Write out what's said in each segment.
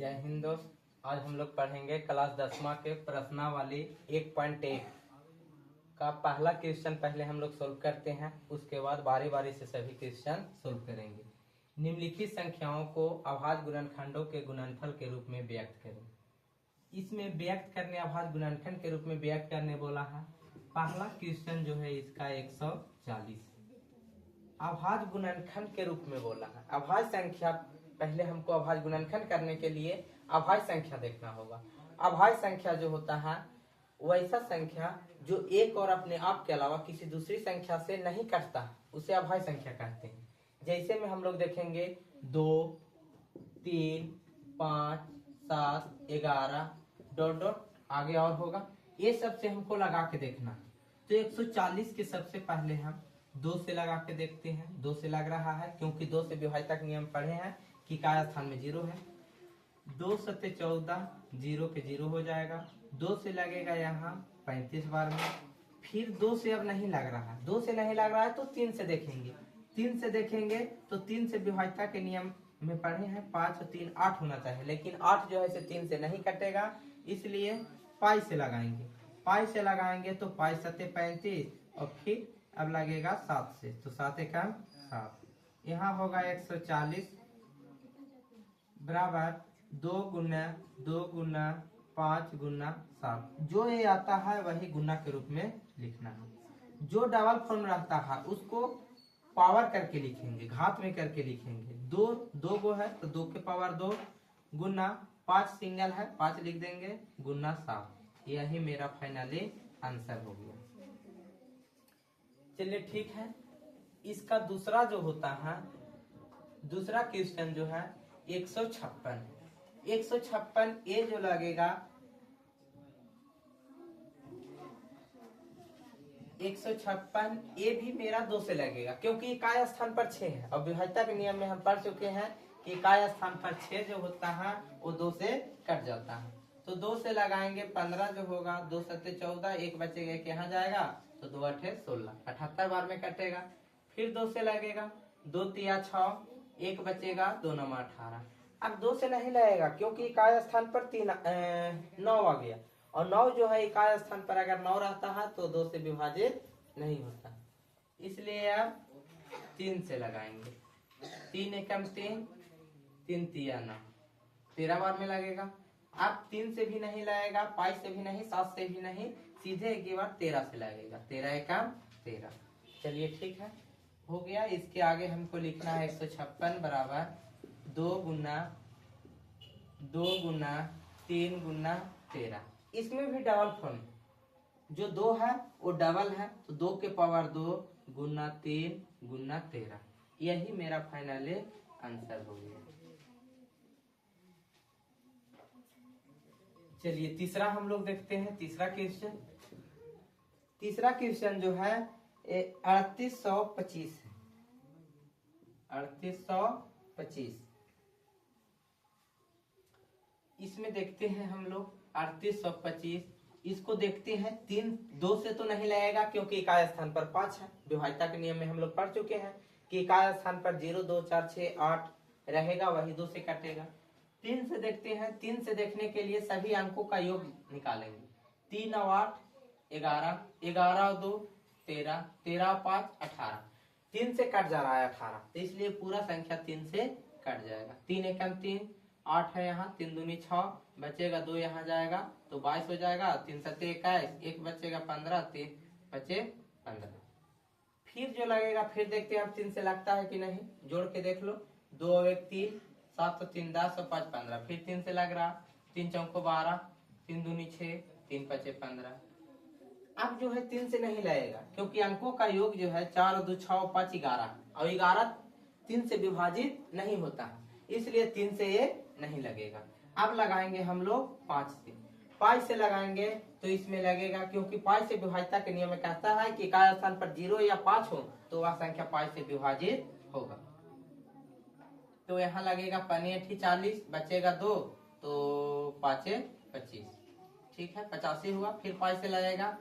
जय हिंद दोस्त। आज हम लोग पढ़ेंगे क्लास 10वां के प्रश्नावली 1.1 का पहला क्वेश्चन। पहले हम लोग सोल्व करते हैं, उसके बाद बारी बारी से सभी क्वेश्चन सोल्व करेंगे। निम्नलिखित संख्याओं को अभाज्य गुणनखंडों के गुणनफल के रूप में व्यक्त करें। इसमें व्यक्त करने अभाज्य गुणनखंड के रूप में व्यक्त करने बोला है। पहला क्वेश्चन जो है इसका 140 अभाज्य गुणनखंड के रूप में बोला है। अभाज्य संख्या, पहले हमको अभाज्य गुणनखंड करने के लिए अभाज्य संख्या देखना होगा। अभाज्य संख्या जो होता है वैसा संख्या जो एक और अपने आप के अलावा किसी दूसरी संख्या से नहीं कटता, उसे अभाज्य संख्या कहते हैं। जैसे में हम लोग देखेंगे 2, 3, 5, 7, 11 डॉट डॉट आगे और होगा। ये सबसे हमको लगा के देखना। तो 140 के सबसे पहले हम 2 से लगा के देखते हैं। 2 से लग रहा है क्योंकि 2 से विभाज्यता के नियम पढ़े हैं कि काय स्थान में 0 है। 2 सत्ते 14, 0 के 0 हो जाएगा। 2 से लगेगा यहाँ 35 बार में। फिर 2 से अब नहीं लग रहा है, 2 से नहीं लग रहा है तो 3 से देखेंगे। 3 से देखेंगे तो 3 से विभाज्यता के नियम में पढ़े हैं 5 और 3 8 होना चाहिए, लेकिन 8 जो है इसे 3 से नहीं कटेगा, इसलिए पाई से लगाएंगे। पाई से लगाएंगे तो पाई सत्ते 35 और फिर अब लगेगा 7 से, तो 7 एकम 7। यहाँ होगा 140 बराबर 2 गुना 2 गुना 5 गुना 7। जो ये आता है वही गुना के रूप में लिखना है। जो डबल फॉर्म रहता है उसको पावर करके लिखेंगे, घात में करके लिखेंगे। 2 गो है तो 2 के पावर 2 गुना 5 सिंगल है 5 लिख देंगे गुना 7। यही मेरा फाइनली आंसर हो गया। चलिए ठीक है। इसका दूसरा जो होता है, दूसरा क्वेश्चन जो है 156 ये जो लगेगा 156 ये भी मेरा 2 से लगेगा क्योंकि काय स्थान पर 6 है और विभाज्यता के नियम में हम पढ़ चुके हैं कि काय स्थान पर 6 जो होता है वो 2 से कट जाता है। तो 2 से लगाएंगे 15 जो होगा, 2 सत्ते 14, एक बचेगा, एक यहाँ जाएगा तो 2 8 16 78 बार में कटेगा। फिर 2 से लगेगा 2 तिया 6, एक बचेगा 2 9 18। अब 2 से नहीं लगेगा क्योंकि इकाई स्थान पर 9 आ गया और 9 जो है इकाई स्थान पर अगर 9 रहता है तो 2 से विभाजित नहीं होता, इसलिए अब 3 से लगाएंगे। 3 एकम 3, 3 तिया 9, 13 बार में लगेगा। अब 3 से भी नहीं लगेगा, 5 से भी नहीं, 7 से भी नहीं, सीधे एक ही बार 13 से लगेगा। 13 एकम 13। चलिए ठीक है, हो गया। इसके आगे हमको लिखना है 156 बराबर 2 गुना 3 गुना 13। इसमें भी डबल फॉर्म, जो 2 है वो डबल है तो 2 के पावर 2 गुना 3 गुना 13। यही मेरा फाइनली आंसर हो गया। चलिए तीसरा हम लोग देखते हैं। तीसरा क्वेश्चन जो है 3825 है। 3825 इसमें देखते हैं हम लोग 3825। इसको देखते हैं 2 से तो नहीं लगेगा क्योंकि इकाई स्थान पर 5 है। विभाज्यता के नियम में हम लोग पढ़ चुके हैं कि इकाई स्थान पर 0 2 4 6 8 रहेगा, वही 2 से कटेगा। 3 से देखते हैं। 3 से देखने के लिए सभी अंकों का योग निकालेंगे। 3 और 8 11, 11 और 2 13, 13 और 5 18। 3 से कट जा रहा है 18, तो इसलिए पूरा संख्या 3 से कट जाएगा। 3 एकम 3, 8 है यहाँ, 3 दूनी 6, बचेगा 2 यहाँ जाएगा तो 22 हो जाएगा। 3 सत्ते 21, एक बचेगा 15, 3 बचे 15। फिर जो लगेगा फिर देखते हैं अब 3 से लगता है कि नहीं, जोड़ के देख लो। 2 और 1 3, 7 और 3 10 और 5 15। फिर 3 से लग रहा, 3 चौको 12, 3 दूनी 6, 3 बचे 15। अब जो है 3 से नहीं लगेगा क्योंकि अंकों का योग जो है 4 और 2 6 और 5 11 और 11 3 से विभाजित नहीं होता है, इसलिए 3 से ये नहीं लगेगा। अब लगाएंगे हम लोग 5 से। 5 से लगाएंगे तो इसमें लगेगा क्योंकि 5 से विभाज्यता के नियम में कहता है कि इकाई स्थान पर 0 या 5 हो तो वह संख्या 5 से विभाजित होगा। तो यहाँ लगेगा 5 40, बचेगा 2 तो 5 25। ठीक है, 85 हुआ। फिर 5 से लगेगा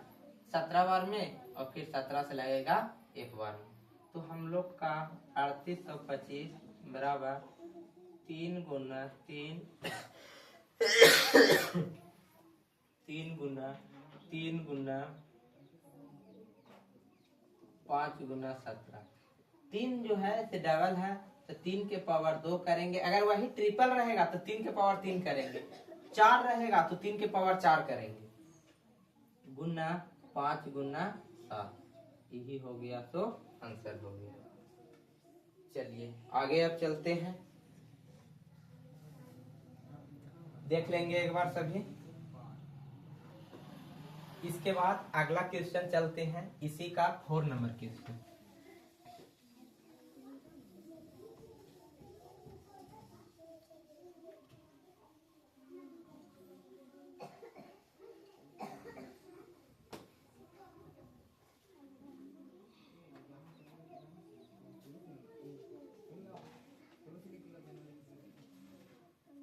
17 बार में और फिर 17 से लगेगा 1 बार में। तो हम लोग का 3825 बराबर 3 गुना 3 3 गुना 3 गुना 5 गुना 17। 3 जो है इसे डबल है तो 3 के पावर 2 करेंगे। अगर वही ट्रिपल रहेगा तो 3 के पावर 3 करेंगे। 4 रहेगा तो 3 के पावर 4 करेंगे। गुना 5 गुना 7, यही हो गया तो आंसर हो गया। चलिए आगे अब चलते हैं, देख लेंगे एक बार सभी। इसके बाद अगला क्वेश्चन चलते हैं, इसी का 4 नंबर क्वेश्चन।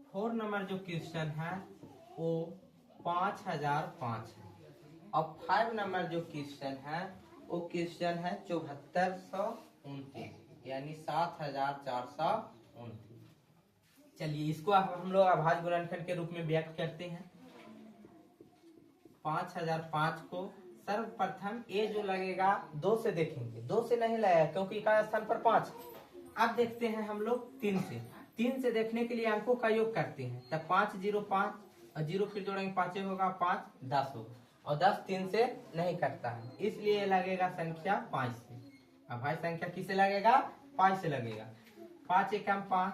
फोर नंबर जो क्वेश्चन है वो 5005 है, और 5 नंबर जो क्वेश्चन है वो क्वेश्चन है 7429, यानी 7429। चलिए इसको हम लोग अभाज्य गुणनखंड के रूप में व्यक्त करते हैं। 5005 को सर्वप्रथम ये जो लगेगा 2 से देखेंगे, 2 से नहीं लगेगा क्योंकि इकाई स्थान पर 5। अब देखते हैं हम लोग 3 से। 3 से देखने के लिए अंकों का योग करते हैं, तब 5 0 5 और 0 फिर जोड़ेंगे 5 होगा 5 10 होगा, और 10 3 से नहीं कटता है, इसलिए लगेगा संख्या 5 से। अब भाई संख्या किससे लगेगा? 5 से लगेगा। 5 एकम 5,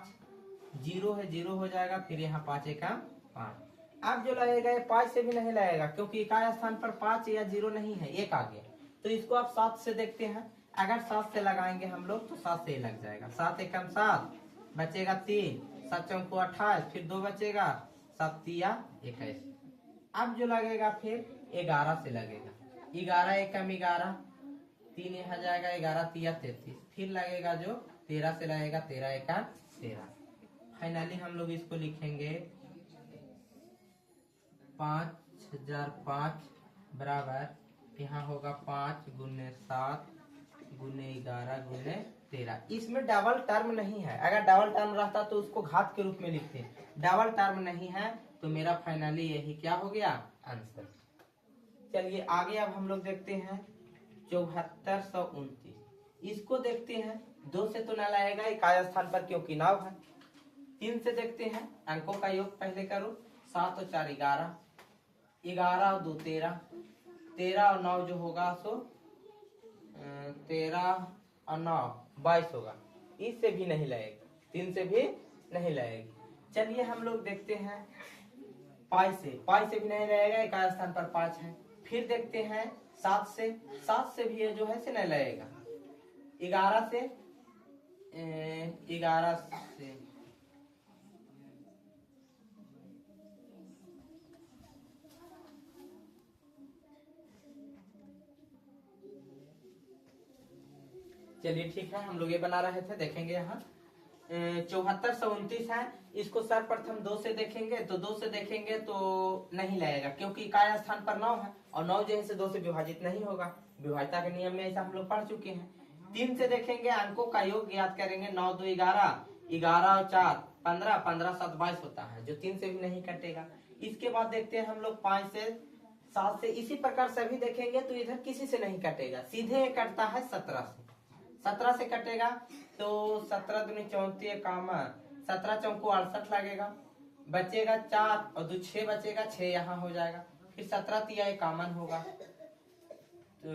0 है 0 हो जाएगा, फिर यहाँ 5 एकम 5। अब जो लगेगा ये 5 से भी नहीं लगेगा क्योंकि इकाई स्थान पर 5 या 0 नहीं है, 1 आ गया। तो इसको आप 7 से देखते हैं। अगर 7 से लगाएंगे हम लोग तो 7 से ही लग जाएगा। 7 एकम 7, बचेगा 3, 7 चौको 28, फिर 2 बचेगा, 7 तिया 21। अब जो लगेगा फिर 11 से लगेगा। 11 एकम 11, 3 यहाँ जाएगा, 11 तिया 33, फिर लगेगा जो 13 से लगेगा, 13 एकम 13। फाइनली हम लोग इसको लिखेंगे 5005 बराबर, यहाँ होगा 5 गुने 7 गुने 11 गुने 13। इसमें डबल टर्म नहीं है, अगर डबल टर्म रहता तो उसको घात के रूप में लिखते। डबल टर्म नहीं है तो मेरा फाइनली यही क्या हो गया? आंसर। चलिए आगे अब हम लोग देखते हैं 7429। इसको देखते हैं, 2 से तो ना लाएगा इकाई स्थान पर क्योंकि 9 है। 3 से देखते हैं, अंकों का योग पहले करो। 7 और 4 11, 11 और 2 13, 13 और 9 जो होगा सो 13 और 9 22 होगा। इससे भी नहीं लगेगा, 3 से भी नहीं लगेगी। चलिए हम लोग देखते हैं 5 से भी नहीं लगेगा, इकाई स्थान पर 5 है। फिर देखते हैं 7 से भी ये जो है से नहीं लगेगा। 11 से 11 से चलिए ठीक है, हम लोग ये बना रहे थे, देखेंगे यहाँ 7429 है। इसको सर्वप्रथम 2 से देखेंगे, तो 2 से देखेंगे तो नहीं लगेगा क्योंकि इकाई स्थान पर 9 है, और 9 जो है 2 से विभाजित नहीं होगा। विभाज्यता के नियम में ऐसा हम लोग पढ़ चुके हैं। 3 से देखेंगे, अंकों का योग ज्ञात करेंगे। 9 2 11, 11 और 4 15, 15 7 22 होता है, जो 3 से भी नहीं कटेगा। इसके बाद देखते हैं हम लोग 5 से 7 से। इसी प्रकार सभी देखेंगे तो इधर किसी से नहीं कटेगा, सीधे कटता है 17 से। 17 से कटेगा तो 17 दूनी 34 कामा, 17 चौको 68 लगेगा, बचेगा 4 और 2 6 बचेगा, 6 यहाँ हो जाएगा, फिर 17 तिया कामन होगा, तो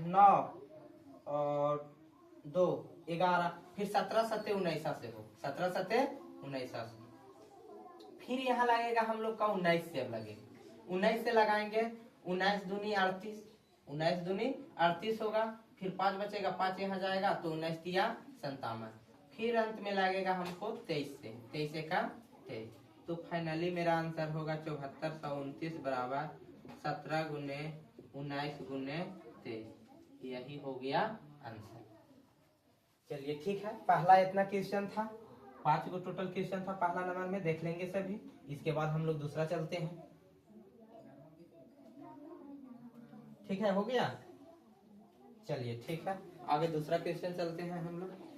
9 और 2 11, फिर 17 7 19 से हो, 17 7 19 से। फिर यहाँ लगेगा हम लोग का 19 से, अब लगेगा 19 से लगाएंगे, 19 दूनी 38, 19 दूनी 38 होगा, फिर 5 बचेगा, 5 यहाँ जाएगा तो 19 तिया 57, फिर अंत में लगेगा हमको 23 से, 23 का 23। तो फाइनली मेरा आंसर होगा 7429 बराबर 17 गुने 19 गुने 23, यही हो गया आंसर। चलिए ठीक है, पहला इतना क्वेश्चन था, 5 गो टोटल क्वेश्चन था पहला नंबर में, देख लेंगे सभी। इसके बाद हम लोग दूसरा चलते हैं। ठीक है, हो गया। चलिए ठीक है, आगे दूसरा क्वेश्चन चलते हैं हम लोग।